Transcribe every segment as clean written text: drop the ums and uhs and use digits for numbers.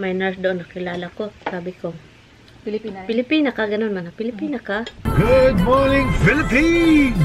may nurse doon nakilala ko. Sabi ko, Pilipina. Pilipina ka, ganun man. Pilipina ka. Good morning, Philippines!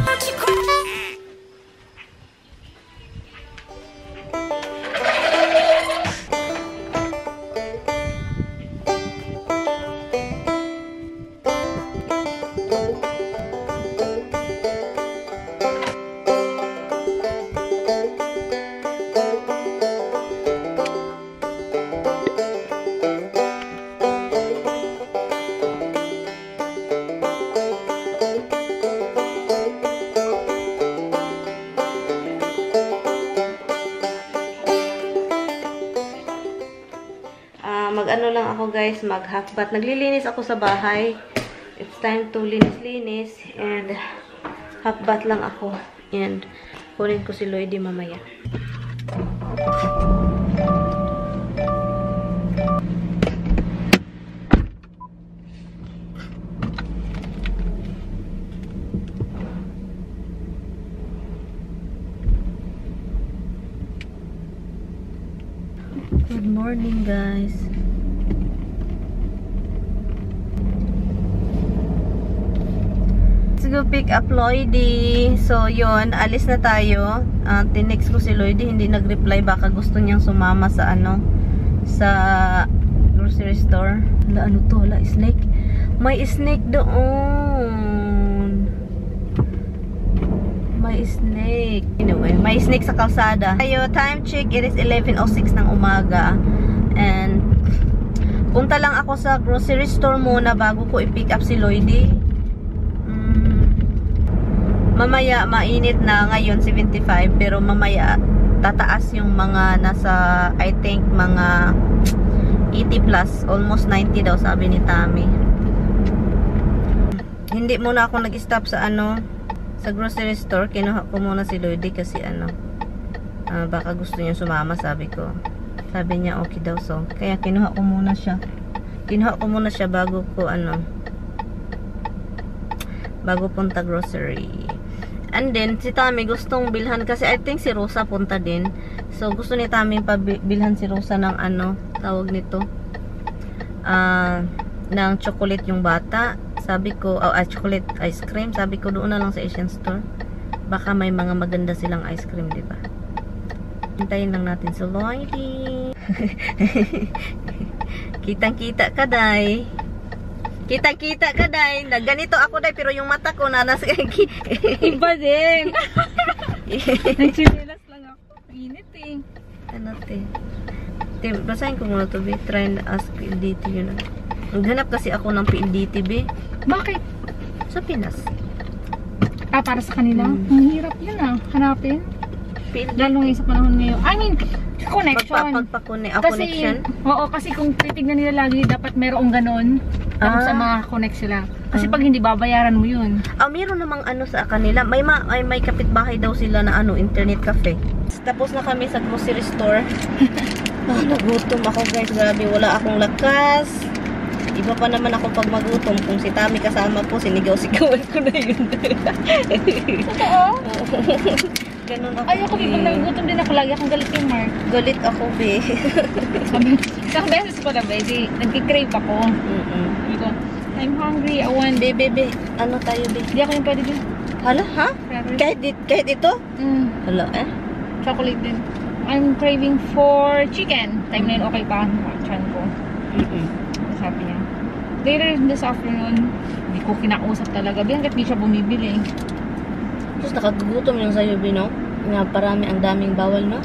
Mag-ano lang ako guys, mag-half bath. Naglilinis ako sa bahay. It's time to linis-linis. And half bath lang ako. And kunin ko si Lloydie mamaya. Good morning guys. Let's go pick up Lloydie. So yun, alis na tayo. Tinext ko si Lloydie, hindi nag-reply. Baka gusto niyang sumama sa ano, sa grocery store. Wala, ano to? Wala, snake. May snake doon. May snake. Anyway, may snake sa kalsada. Ayo, time check. It is 11:06 ng umaga. And punta lang ako sa grocery store muna bago ko i-pick up si Lloydie. Mamaya mainit na, ngayon 75, pero mamaya tataas yung mga nasa, I think mga 80 plus, almost 90 daw sabi ni Tami. Hindi muna ako nag-stop sa ano, sa grocery store. Kinuha ko muna si Lloydie kasi ano, baka gusto niya sumama, sabi ko. Sabi niya okay daw, so kaya kinuha ko muna siya. Kinuha ko muna siya bago ko ano, bago punta grocery. And then, si Tami gustong bilhan kasi I think si Rosa punta din. So, gusto ni Tami pabilhan si Rosa ng ano, tawag nito, ng chocolate yung bata. Sabi ko, chocolate ice cream. Sabi ko, doon na lang sa Asian store. Baka may mga maganda silang ice cream, diba? Hintayin lang natin si Lloydie. Kitang-kita ka, day. Kita-kita ka, day. Ganito ako, day. Pero yung mata ko na nasa... Iba din. Nagchinilas lang ako. Init eh. Ano, te? Te, basahin ko muna to, be. Try and ask PLDT yun. Naghanap kasi ako ng PLDT, be. Bakit? Sa Pinas. Para sa kanila? Ang hirap yun hanapin. PLDT. Lalo ngayon sa panahon ngayon. I mean, connection. Connection? Oo, kasi kung titignan nila lagi, dapat merong ganon. Tapos sa mga connect sila. Kasi pag hindi babayaran mo yun. Meron namang ano sa kanila. May kapitbahay daw sila na ano, internet cafe. Tapos na kami sa grocery store. Nagutom ako guys. Grabe, wala akong lakas. Iba pa naman ako pag magutom. Kung si Tami kasama po, sinigaw-sigawan ko na yun. Totoo? Ganun ako. Ay, ako pag nagutom din ako. Lagi akong galit yung Mark. Galit ako, be. Isang beses ko na, be. Nagkikrave ako. Sabi ko, I'm hungry. I want... Be. Ano tayo, be? Hindi ako yung pwede din. Hala, ha? Kahit ito? Hala, eh? Chocolate din. I'm craving for chicken. Time na yun, okay pa. Chan ko. Sabi niya. Later this afternoon, hindi ko kinakausap talaga. Hanggat di siya bumibili. Tapos nakagugutom yung sa'yo, be, no? Nga parami, ang daming bawal, no?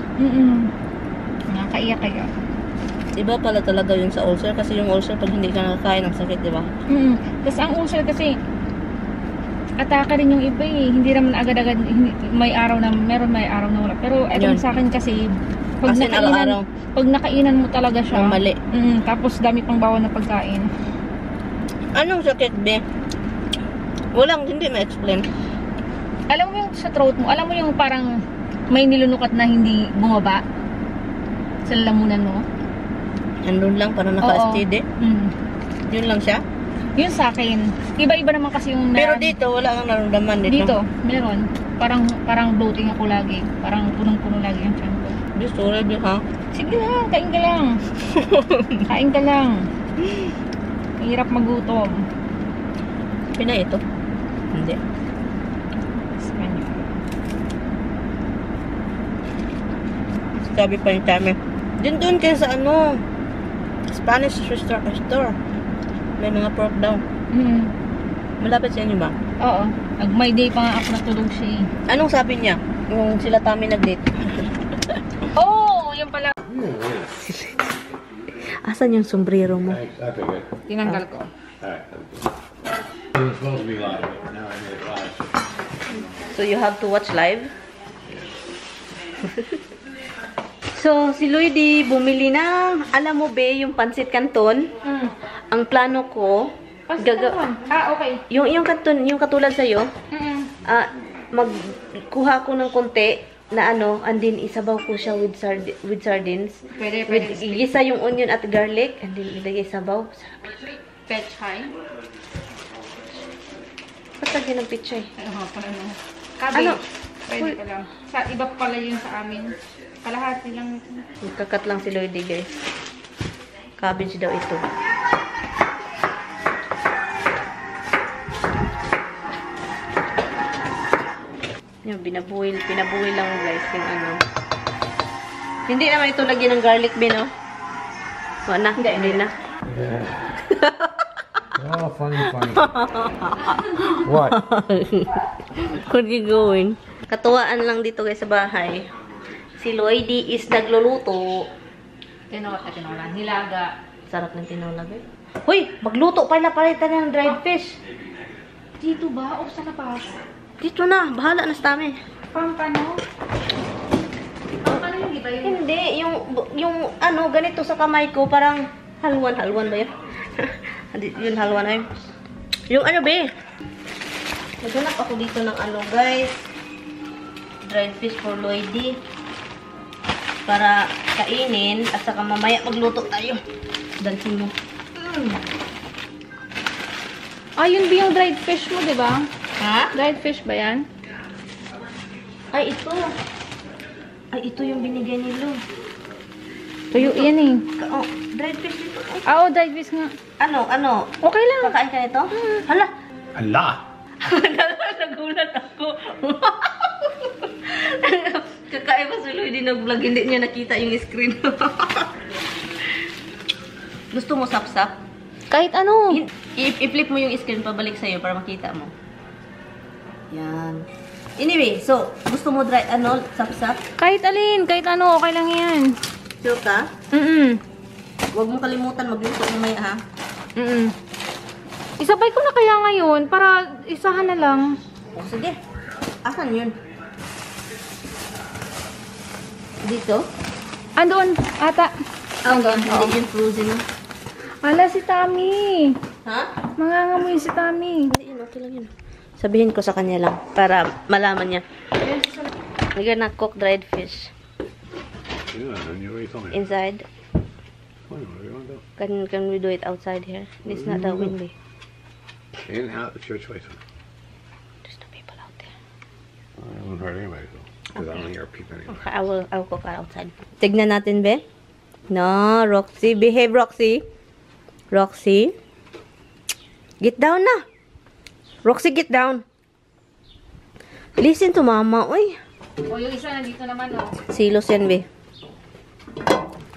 Nakakaiyak kaya. Iba pala talaga yun sa ulcer. Kasi yung ulcer, pag hindi ka nakakain, ang sakit, di ba? Tapos ang ulcer kasi, ataka rin yung iba eh. Hindi naman agad-agad, may araw na, may araw na wala. Pero eto sa akin kasi, pag nakainan mo talaga siya. Mali. Tapos dami pang bawal na pagkain. Anong sakit, be? Walang, hindi ma-explain. Alam mo yung sa throat mo, alam mo yung parang may nilunukat na hindi bumaba sa lalamunan mo? Andun lang, parang naka-steady. Yun lang siya? Yun sa akin. Iba-iba naman kasi yung... Pero dito, wala kang naramdaman dito? Dito, meron. Parang bloating ako lagi. Parang punong-puno lagi yung tiyan ko. Sorry, ha? Sige lang, kain ka lang. Kain ka lang. Hirap magutom. Pinay ito? Hindi. Espanyol. Sabi pa yung tami. Doon kayo sa ano, Spanish store. May mga pork daw. Malapit sa inyo ba? Oo. May day pa nga ako natulog siya eh. Anong sabi niya? Yung sila tami nag-date. Oh, yan pala. Asan yung sombrero mo? Thanks, I figured. Tinanggal ko. Alright. It was supposed to be live, but now I made it live. So you have to watch live? So, si Lloydie bumili ng, alam mo be, yung pansit canton. Ang plano ko, okay. yung canton, yung katulad sa'yo, magkuha ko ng konti na ano, and then isabaw ko siya with sardines. Pwede. Igisa yung onion at garlic, and then ilagay sabaw. Sarap yun. Pechay. Ba't lagyan ng pichay? Ano? Cabbage. Ano? Pwede ka lang. Iba pala yun sa amin. Kalahati lang. Magkakat lang si Lloydie, guys. Cabbage daw ito. Yung pinabuhil lang, guys, yung ano. Hindi naman ito lagyan ng garlic bean, no? Wala na, hindi na. Oh, funny. What? Where you going? Katuwaan lang dito, guys, sa bahay. Si Lloydie is nagluluto. Tinola. Nilaga. Sarap ng tinola, guys. Hoy, magluto pala tayo ng dried fish. Dito ba? O sa labas? Dito na, bahala na sa amin. Pampano yung iba yun? Hindi, yung ano, ganito sa kamay ko, parang halwan ba yun? Yun, halwan na yun. Yung ano, be? Naghanap ako dito ng ano, guys. Dried fish for Lloydie. Para kainin, at saka mamaya magluto tayo. Dansin mo. Yun ba yung dried fish mo, di ba? Ha? Dried fish ba yan? Ay, ito. Ay, ito yung binigay ni Lu. Tuyo yan eh. Oh, dried fish dito. Oo, dried fish nga. Ano? Okay lang. Kakain ka nito? Hala. Allah! Nagulat ako. Kakaiba si Lloydie nag-vlog. Hindi niya nakita yung screen. Gusto mo sap-sap? Kahit ano. I-flip mo yung screen pabalik sa'yo para makita mo. Yan. Anyway, so, gusto mo dry, sap-sap? Kahit alin. Kahit ano. Okay lang yan. Sure ka? Huwag mo kalimutan magluto mamaya, ha? Isabay ko na kaya ngayon para isahan na lang. O, sige. Asan yun? Dito? Andun, ata. Hindi yun frozen. Ala, si Tami. Ha? Mangangamoy si Tami. Hindi yun, okay lang yun. Sabihin ko sa kanya lang para malaman niya. We're gonna cook dried fish. Yeah, and you already told me. Inside. Fine, whatever you want to do. Can we do it outside here? It's not that windy. In, out, it's your choice. There's no people out there. I haven't heard anybody, so. Because I don't hear people anymore. Okay, I will cook outside. Tignan natin, be. No, Roxy. Behave, Roxy. Roxy. Get down na. Roxy, get down. Listen to mama, oy. O, yung isa nandito naman, o. Silos yan, be.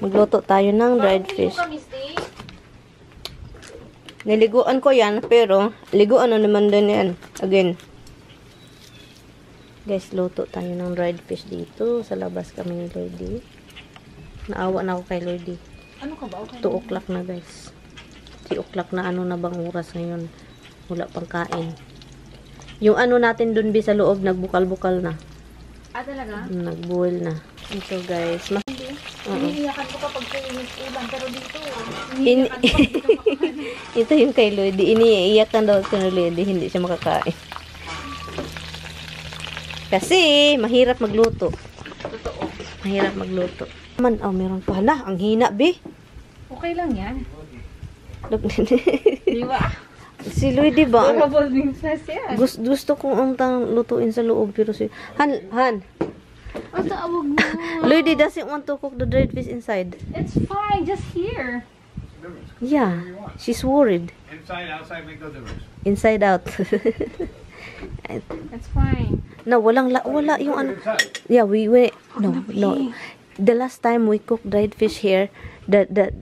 Magluto tayo ng dried fish. Niliguan ko yan, pero liguan na naman din yan. Again. Guys, luto tayo ng dried fish dito. Sa labas kami ni Lloydie. Naawa na ako kay Lloydie. Ano ka ba? Okay. 2 o'clock na, guys. 3 o'clock na, ano na bang oras ngayon? Wala pang kain. Yung ano natin dun, be, sa loob, nagbukal-bukal na. Talaga? Nagbuwil na. Ito, guys. Iniiyakan ko kapag kulinis ulan, pero dito, Ito yung kay Lloydie. Iniiyakan daw si Lloydie. Hindi siya makakain. Kasi, mahirap magluto. Totoo. Mahirap magluto. Meron pa. Hala, ang hina, be. Okay lang yan. Look, Di ba? si Lloydie ba? Durable princess yan. Gusto kong ang lutuin sa loob. Pero si... Han! Tawag mo. Lloydie doesn't want to cook the dried fish inside. It's fine, just here. Yeah, she's worried. Inside, outside, make no difference. Inside out. It's fine. No, wala yung ano. Inside. Yeah, no. The last time we cooked dried fish here,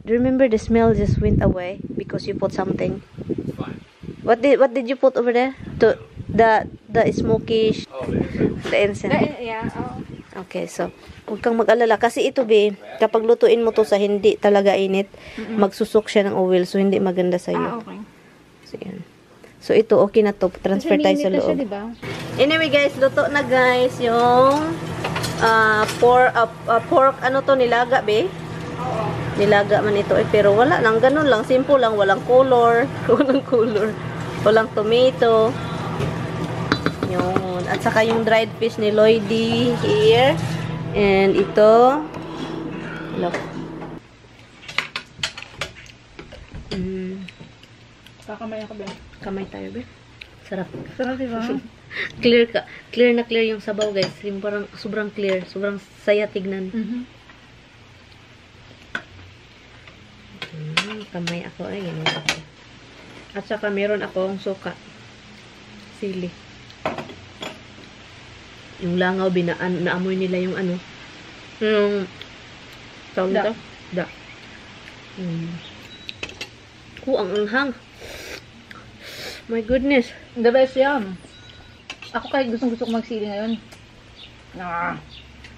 remember the smell just went away because you put something. It's fine. What did you put over there? To the smoky Oh, the inside. the incense. Yeah, oh. Okay, so huwag kang mag-alala kasi ito be, kapag lutuin mo to sa hindi talaga init, magsusok siya ng oil so hindi maganda sa iyo. Okay. So yan. So ito okay na to, transfer tayo sa loob. Diba? Anyway guys, luto na guys yung pork ano to nilaga be? Oo. Nilaga man ito pero wala lang, ganun lang, simple lang, walang color, walang tomato. Yun. At saka yung dried fish ni Lloydie here. And ito. Look. Kakamayan ka ba? Kamay tayo be. Sarap. Sarap diba? Clear na clear yung sabaw guys. Yung parang sobrang clear. Sobrang saya tignan. Kamay ako ay ginawa ko. At saka meron akong suka. Sili. Yung langaw, naamoy nila yung ano. Yung tawag nito? Da. Ang anghang. My goodness. The best yan. Ako kahit gusto ko magsili ngayon.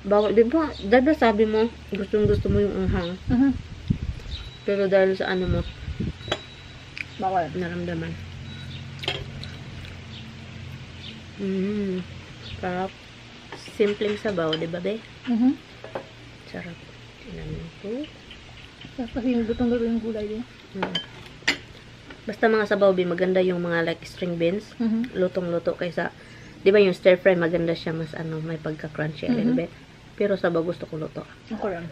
Bawal, di ba? Dada sabi mo, gusto mo yung anghang. Pero dahil sa ano mo, Bawal. naramdaman. Sarap. Simpleng sabaw, di ba be? Sarap. Tingnan mo ito. Kasi yung lutong-luto yung gulay din. Basta mga sabaw be, maganda yung mga like string beans. Lutong-luto kaysa, di ba yung stir fry, maganda siya, mas ano, may pagka-crunchy a little bit. Pero sabaw gusto ko luto. Ako rin.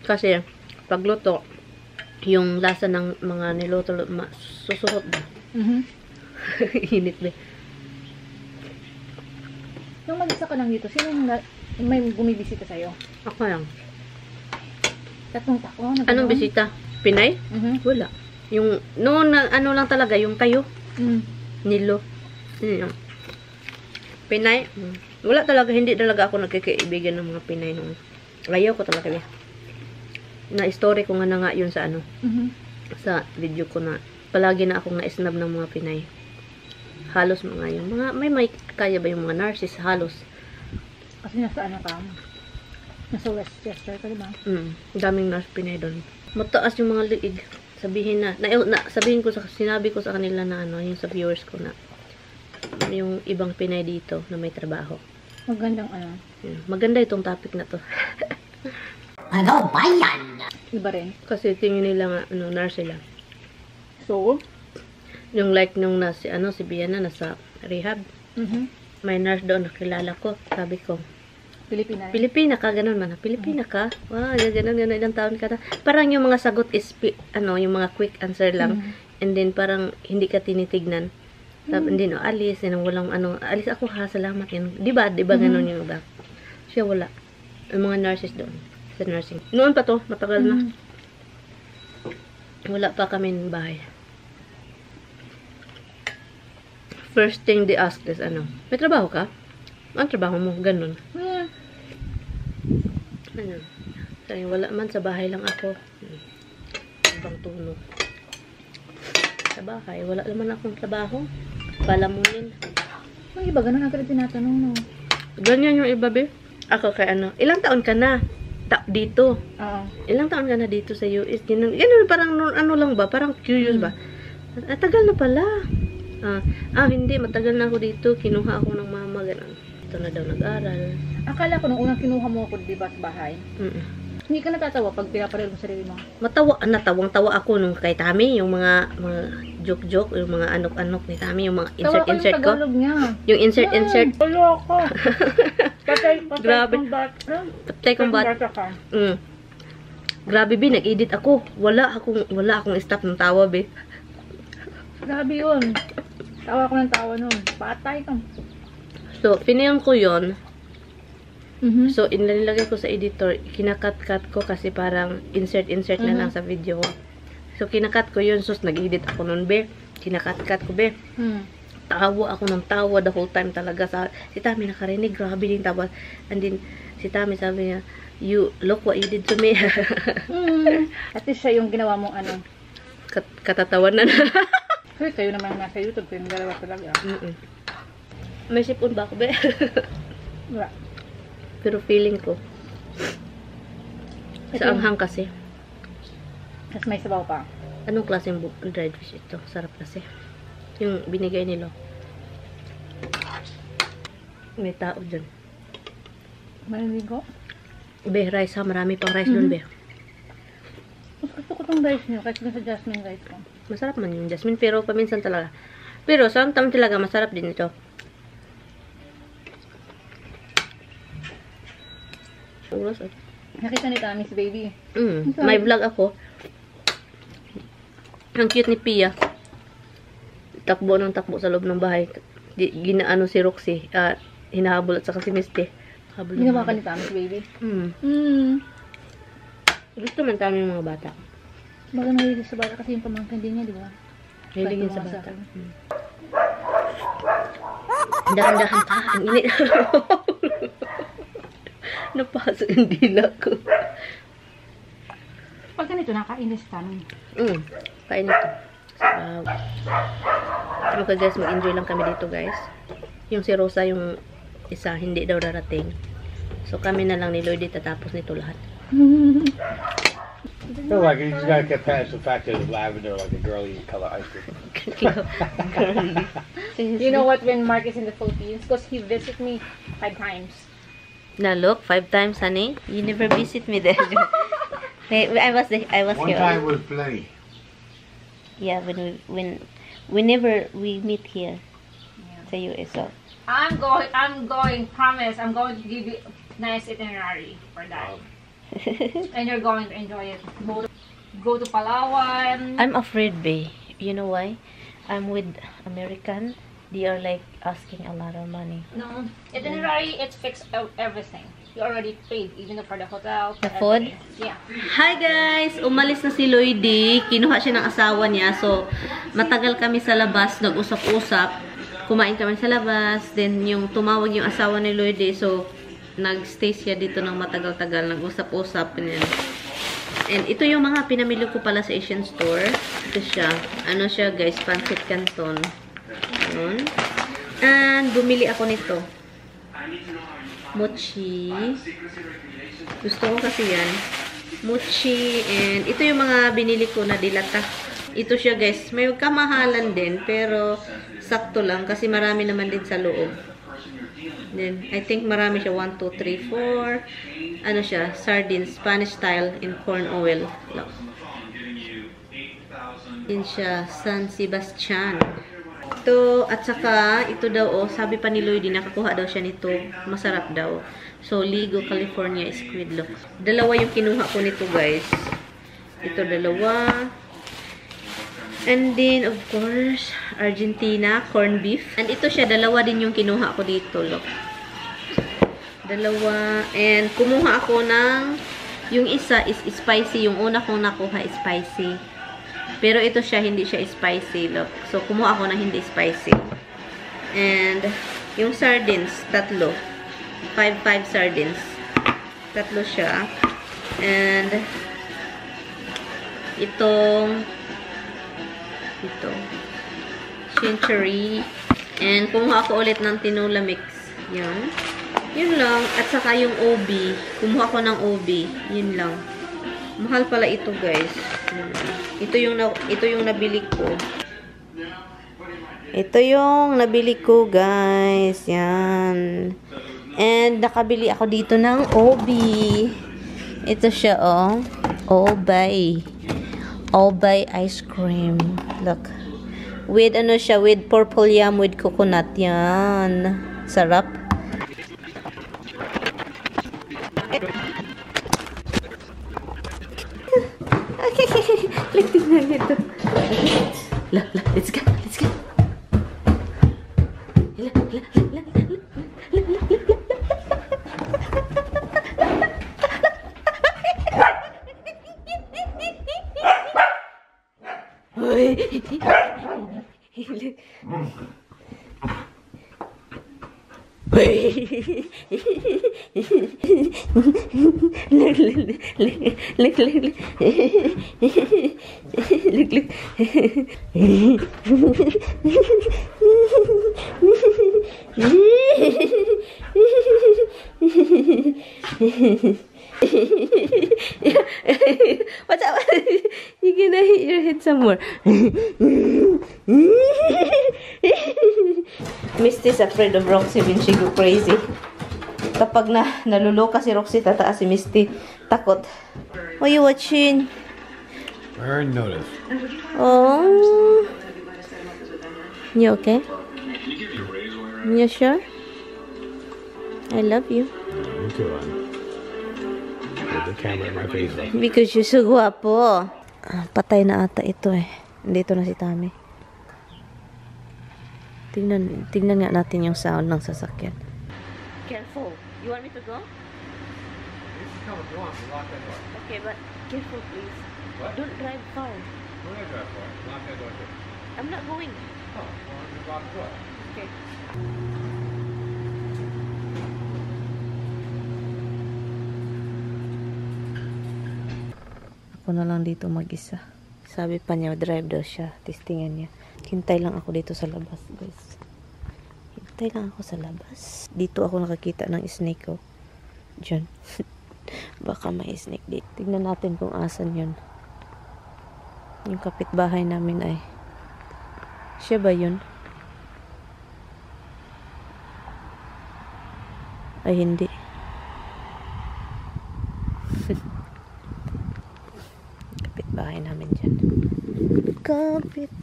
Kasi, pag luto, yung lasa ng mga niluto, susuhot ba? Init ba? Nung mag-isa ka lang dito, sino yung may bumibisita sa'yo? Ako lang. Tatlong tako? Anong bisita? Pinay? Wala. Yung, noon na, ano lang talaga, yung kayo. Nilo. Yun yung Pinay. Wala talaga, hindi talaga ako nagkikaibigan ng mga Pinay noon. Ayaw ko talaga. Na-story ko nga na nga yun sa ano. Sa video ko na, palagi na akong na-snub ng mga Pinay. Halos mga yung mga, may kaya ba yung mga nurses? Halos. Kasi nasa ano ka? Nasa Westchester ka, diba? Daming nurse Pinay doon. Mataas yung mga liig. Sabihin sinabi ko sa kanila na ano, yung sa viewers ko na yung ibang Pinay dito na may trabaho. Magandang ano? Maganda itong topic na to. Ano ba yan? Iba rin. Kasi tingin nila nga, ano, nurse sila. So? Yung like nung si Biana nasa rehab. May nurse doon nakilala ko. Sabi ko, Pilipina ka, ganun man. Pilipina ka? Wow, ganun, ilang taon ka na. Parang yung mga sagot is, yung mga quick answer lang. And then parang hindi ka tinitignan. Hindi, no, alis, walang alis ako ha, salamat yan. Diba ganun yung iba? Siya wala. Yung mga nurses doon. Sa nursing. Noon pa to, matagal na. Wala pa kami ng bahay. First thing they ask is, may trabaho ka? Ang trabaho mo? Ganun. Sabi, wala man, sa bahay lang ako. Ibang tunog. Sa bahay, wala naman akong trabaho. Palamunin. Ang iba, ganun ang kaya tinatanong, no? Ganyan yung iba, be. Ako kay ilang taon ka na? Dito. Ilang taon ka na dito sa US? Ganun, parang lang ba? Parang curious ba? Tagal na pala. Hindi, matagal na ako dito. Kinuha ako ng mama, ganun. Ito na daw nag-aral. Akala ko nung unang kinuha mo ako, diba, sa bahay? Hindi ka natatawa pag pinaparil mo sarili mo? Natawang-tawa ako nung kay Tami, yung mga joke-joke, yung mga anok-anok ni Tami, yung mga insert-insert ko. Yung insert-insert. Wala ako. Grabe. Patay kong bat. Grabe, be, nag-edit ako. Wala akong stop ng tawa, be. Grabe yun. Tawa ko ng tawa nun. Patay ka. So, pinilm ko yon. So, inilagay ko sa editor, kinakat-cut ko kasi parang insert na lang sa video ko. So, kinakat ko yun. So, nag-edit ako nun, be. Kinakat-cut ko, be. Tawa ako ng tawa the whole time talaga. Si Tami nakarinig, grabe din tawa. And then, si Tami sabi niya, you, look what you did to me. At least siya yung ginawa mong ano. Katatawanan. Kasi kayo naman nasa YouTube, kayong dalawa talaga. May sipon ba ako, be? Wala. Pero feeling ko, sa anghang kasi. Tapos may sabaw pa. Anong klaseng dried fish ito? Sarap kasi. Yung binigay nila. May tao dyan. Marinig ko. Be, rice ha. Marami pang rice doon, be. Mas gusto ko tong rice nyo, kasi sa jasmine rice ko. Masarap man yung jasmine, pero paminsan talaga. Pero sometimes talaga masarap din ito. Nakita ni Tami si baby. May vlog ako. Ang cute ni Pia. Takbo sa loob ng bahay. Ginaano si Roxy. Hinahabol at saka si Misty. Ginawa ka ni Tami si baby. Gusto man Tami yung mga bata. Baga nahilig sa bata kasi yung pamangkin din niya, di ba? Hiligin sa bata. Dahan-dahan pa. Ang init. Napasok yung dila ko. Pag ganito, nakainis kami. Kain ito. Okay guys, mag-enjoy lang kami dito guys. Yung si Rosa, yung isa, hindi daw darating. So kami na lang ni Lloyd tatapos nito lahat. So like you just gotta get past the fact that it's lavender, like a girly color ice cream. You know what, when Mark is in the Philippines, because he visited me 5 times. Na look, 5 times honey. You never visit me there. I was One here. time was plenty. Yeah, whenever we meet here sa US. So I'm going, promise, I'm going to give you nice itinerary for that. And you're going to enjoy it. Go to Palawan. I'm afraid, babe. You know why? I'm with American. They are like asking a lot of money. No, itinerary, it's fixed out everything. You already paid, even for the hotel. The food? Yeah. Hi guys! Umalis na si Lloydie. Kinuha siya ng asawa niya. So, matagal kami sa labas. Nag-usap-usap. Kumain kami sa labas. Then, yung tumawag yung asawa ni Lloydie. So, nag-stay siya dito ng matagal-tagal. Nag-usap-usap. And ito yung mga pinamili ko pala sa Asian store. Ito siya. Ano siya guys? Pancit Canton. Ayan. And, bumili ako nito. Mochi. Gusto ko kasi yan. Mochi. And ito yung mga binili ko na dilata. Ito siya guys. May kamahalan din. Pero sakto lang. Kasi marami naman din sa loob. Then, I think marami siya. 1, 2, 3, 4. Ano siya? Sardines. Spanish style in corn oil. Look. Yan siya. San Sebastian. Ito, at saka, ito daw, oh, sabi pa ni Lloydie, nakakuha daw siya nito. Masarap daw. So, Ligo, California squid, look. Dalawa yung kinuha ko nito, guys. Ito, dalawa. And then, of course, Argentina, corned beef. And ito siya, dalawa din yung kinuha ko dito, look. Dalawa. And, kumuha ako ng, yung isa is spicy. Yung una kong nakuha is spicy. Pero ito siya, hindi siya spicy, look. So, kumuha ako na hindi spicy. And, yung sardines, tatlo. 5 sardines. Tatlo siya. And, ito, century. And, kumuha ako ulit ng tinola mix. Yan. Yun lang. At saka yung OB. Kumuha ko ng OB. Yun lang. Mahal pala ito, guys. Ito yung nabili ko. Ito yung nabili ko, guys. Yan. And nakabili ako dito ng OB. Ito siya, oh. Obay. Obay ice cream. Look. With ano siya, with purple yam with coconut. Yan. Sarap. Tingnan nito. Let's go. Let's go. Watch out. You're gonna hit your head somewhere. Misty's afraid of Roxy when she go crazy. Kapag naluloka si Roxy, tataas si Misty. Takot. What are you watching? Burn notice. Oh. You okay? You sure? I love you. Me too. With the camera in my face. Because you're so guwapo. Patay na ata ito eh. Dito na si Tami. Tingnan nga natin yung sound ng sasakyan. Careful. You want me to go? Come if you want. Lock that door. Okay, but careful please. What? Don't drive far. Go ahead, drive for it. Lock that door too. I'm not going. Oh, well, just lock the door. Okay. Ako na lang dito mag-isa. Sabi pa niya, drive daw siya. Testingan niya. Hintay lang ako dito sa labas, guys. Hintay lang ako sa labas. Dito ako nakakita ng snake, oh. Diyan. Baka may snake dito. Tignan natin kung asan yun. Yung kapitbahay namin ay. Siya ba yun? Ay, hindi. Kapitbahay namin dyan. Kapitbahay.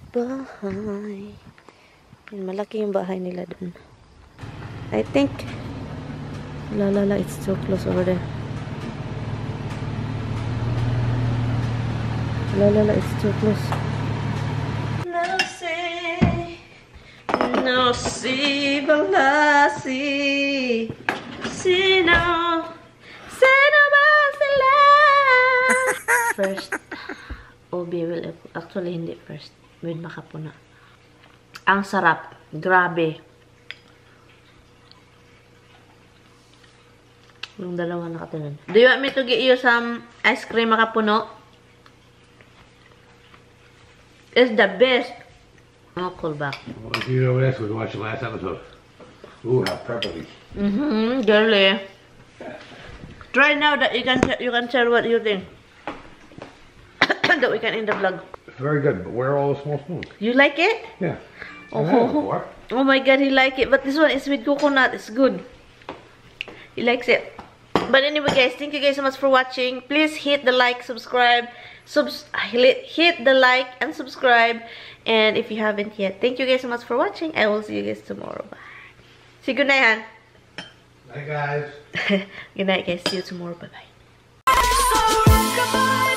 Yan, malaki yung bahay nila dun. I think la, it's so close over there. La, it's too close. No si balasi. Sino ba sila? First, Obi will actually hindi first. With makapuna. Ang sarap. Grabe. Yung dalawa nakatunan. Do you want me to get you some ice cream makapuno? It's the best. I'll call back. Well, you know this, we watched the last episode. Ooh, how peppery. Girly. Try now that you can tell what you think. That we can end the vlog. It's very good, but where are all the small spoons? You like it? Yeah. Oh, I've had it before. oh my god, he like it. But this one is with coconut. It's good. He likes it. But anyway, guys, thank you guys so much for watching. Please hit the like, subscribe, hit the like and subscribe. And if you haven't yet, thank you guys so much for watching. I will see you guys tomorrow. Bye. See you, good night, Han. Night, guys. Good night, guys. See you tomorrow. Bye bye.